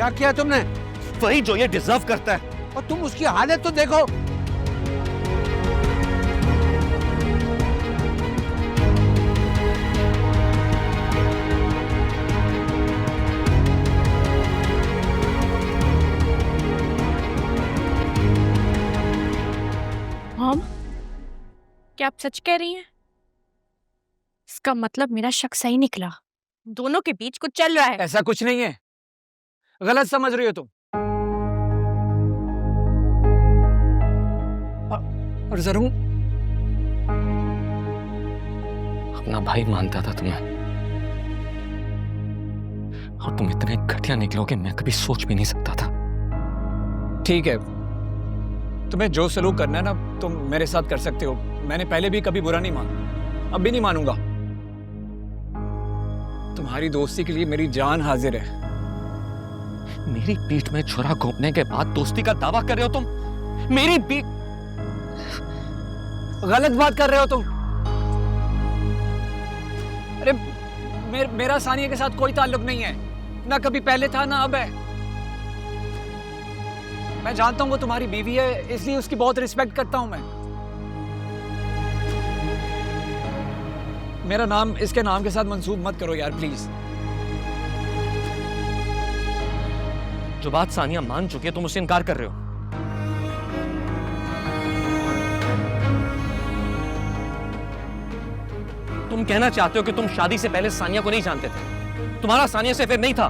क्या किया तुमने? वही जो ये डिजर्व करता है। और तुम उसकी हालत तो देखो। मॉम, क्या आप सच कह रही हैं? इसका मतलब मेरा शक सही निकला। दोनों के बीच कुछ चल रहा है। ऐसा कुछ नहीं है, गलत समझ रही हो तुम। और जरूर अपना भाई मानता था तुम्हें, और तुम इतने घटिया निकलोगे मैं कभी सोच भी नहीं सकता था। ठीक है, तुम्हें जो सलूक करना है ना तुम मेरे साथ कर सकते हो। मैंने पहले भी कभी बुरा नहीं माना, अब भी नहीं मानूंगा। तुम्हारी दोस्ती के लिए मेरी जान हाजिर है। मेरी पीठ में छुरा घोंपने के बाद दोस्ती का दावा कर रहे हो तुम? मेरी पीठ। गलत बात कर रहे हो तुम। अरे मेरा सानिया के साथ कोई ताल्लुक नहीं है, ना कभी पहले था ना अब है। मैं जानता हूं वो तुम्हारी बीवी है, इसलिए उसकी बहुत रिस्पेक्ट करता हूं मैं। मेरा नाम इसके नाम के साथ मंसूब मत करो यार प्लीज। जो बात सानिया मान चुकी है तुम उससे इनकार कर रहे हो। तुम कहना चाहते हो कि तुम शादी से पहले सानिया को नहीं जानते थे, तुम्हारा सानिया से अफेयर नहीं था।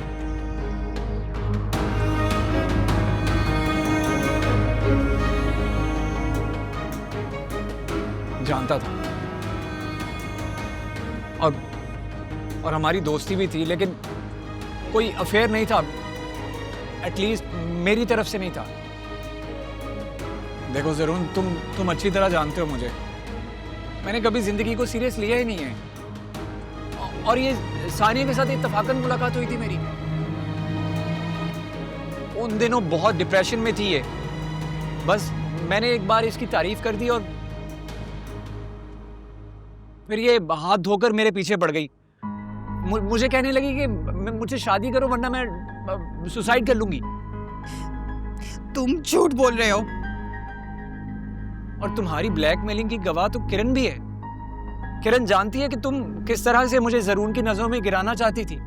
जानता था, और हमारी दोस्ती भी थी, लेकिन कोई अफेयर नहीं था, एटलीस्ट मेरी तरफ से नहीं था। देखो जरूर तुम अच्छी तरह जानते हो मुझे, मैंने कभी जिंदगी को सीरियस लिया ही नहीं है। और ये सानिया के साथ इत्तफाकन मुलाकात हुई थी मेरी। उन दिनों बहुत डिप्रेशन में थी ये, बस मैंने एक बार इसकी तारीफ कर दी और फिर ये हाथ धोकर मेरे पीछे पड़ गई। मुझे कहने लगी कि मुझसे शादी करो वरना मैं सुसाइड कर लूंगी। तुम झूठ बोल रहे हो। और तुम्हारी ब्लैकमेलिंग की गवाह तो किरण भी है। किरण जानती है कि तुम किस तरह से मुझे जरून की नजरों में गिराना चाहती थी।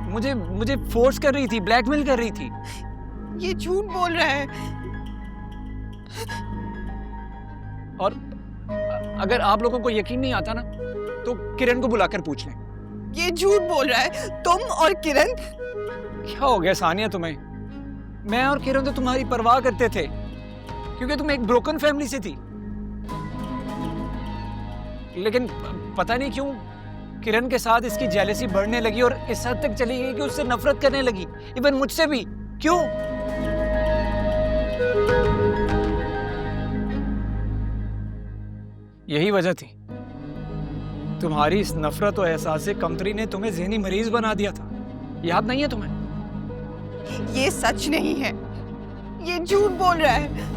मुझे फोर्स कर रही थी, ब्लैकमेल कर रही थी। ये झूठ बोल रहा है। और अगर आप लोगों को यकीन नहीं आता ना तो किरण को बुलाकर पूछ लें। ये झूठ बोल रहा है। तुम और किरण। क्या हो गया सानिया तुम्हें? मैं और किरण तो तुम्हारी परवाह करते थे क्योंकि तुम एक ब्रोकन फैमिली से थी, लेकिन पता नहीं क्यों किरण के साथ इसकी जेलसी बढ़ने लगी और इस हद तक चली गई कि उससे नफरत करने लगी, इवन मुझसे भी। क्यों? यही वजह थी। तुम्हारी इस नफरत और एहसास से कमतरी ने तुम्हें ज़हनी मरीज बना दिया था। याद नहीं है तुम्हें? ये सच नहीं है, ये झूठ बोल रहा है।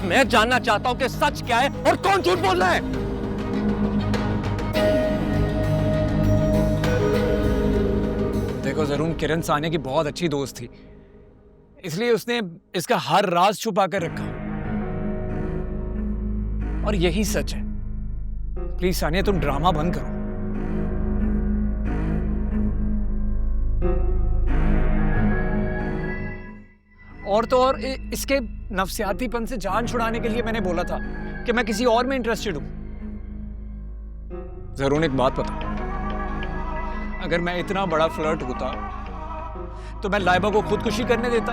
मैं जानना चाहता हूं कि सच क्या है और कौन झूठ बोल रहा है। देखो जरूर किरण सानिया की बहुत अच्छी दोस्त थी, इसलिए उसने इसका हर राज छुपा कर रखा, और यही सच है। प्लीज सानिया तुम ड्रामा बंद करो। और तो और इसके नफसियातीपन से जान छुड़ाने के लिए मैंने बोला था कि मैं किसी और में इंटरेस्टेड हूं। जरूर एक बात बता, अगर मैं इतना बड़ा फ्लर्ट होता तो मैं लाइबा को खुदकुशी करने देता?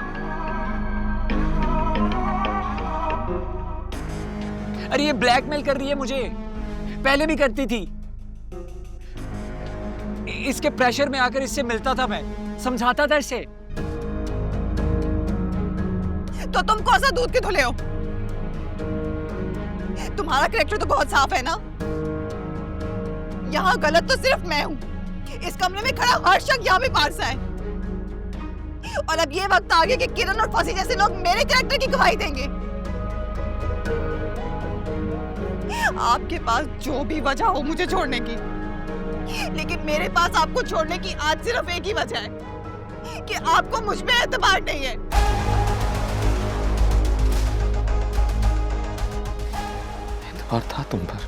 अरे ये ब्लैकमेल कर रही है मुझे, पहले भी करती थी। इसके प्रेशर में आकर इससे मिलता था, मैं समझाता था इसे। तो तुम कौन सा दूध के धुले हो? तुम्हारा कैरेक्टर तो बहुत साफ है ना। यहाँ गलत तो सिर्फ मैं हूँ। इस कमरे में खड़ा हर शख्स यहाँ पे पास है, और अब ये वक्त आ गया कि किरण और फसी जैसे लोग मेरे कैरेक्टर की गवाही देंगे। आपके पास जो भी वजह हो मुझे छोड़ने की, लेकिन मेरे पास आपको छोड़ने की आज सिर्फ एक ही वजह है कि आपको मुझ पे एतबार नहीं है। एतबार था तुम पर।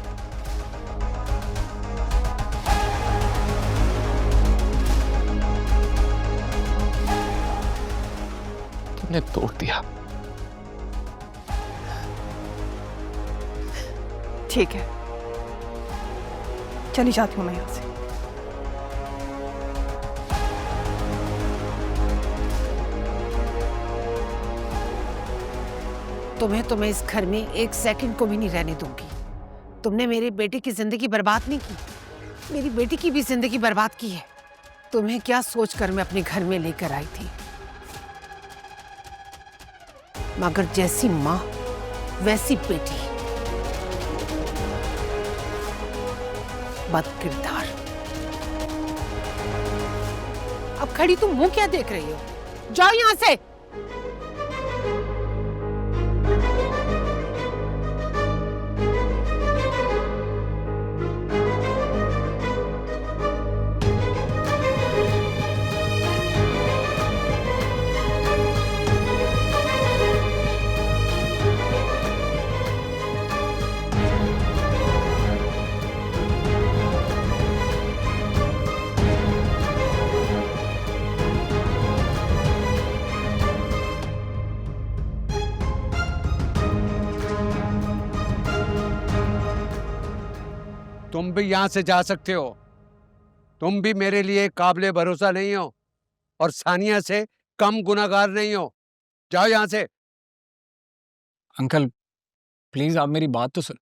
तुमने तोड़ दिया। ठीक है, चली जाती हूँ मैं यहाँ से। तुम्हें तो मैं इस घर में एक सेकंड को भी नहीं रहने दूंगी। तुमने मेरे बेटे की जिंदगी बर्बाद नहीं की, मेरी बेटी की भी जिंदगी बर्बाद की है। तुम्हें क्या सोचकर मैं अपने घर में लेकर आई थी, मगर जैसी माँ वैसी बेटी, बद किरदार। अब खड़ी तुम मुंह क्या देख रही हो? जाओ यहां से। तुम भी यहां से जा सकते हो। तुम भी मेरे लिए काबिले भरोसा नहीं हो और सानिया से कम गुनाहगार नहीं हो। जाओ यहां से। अंकल प्लीज आप मेरी बात तो सुन।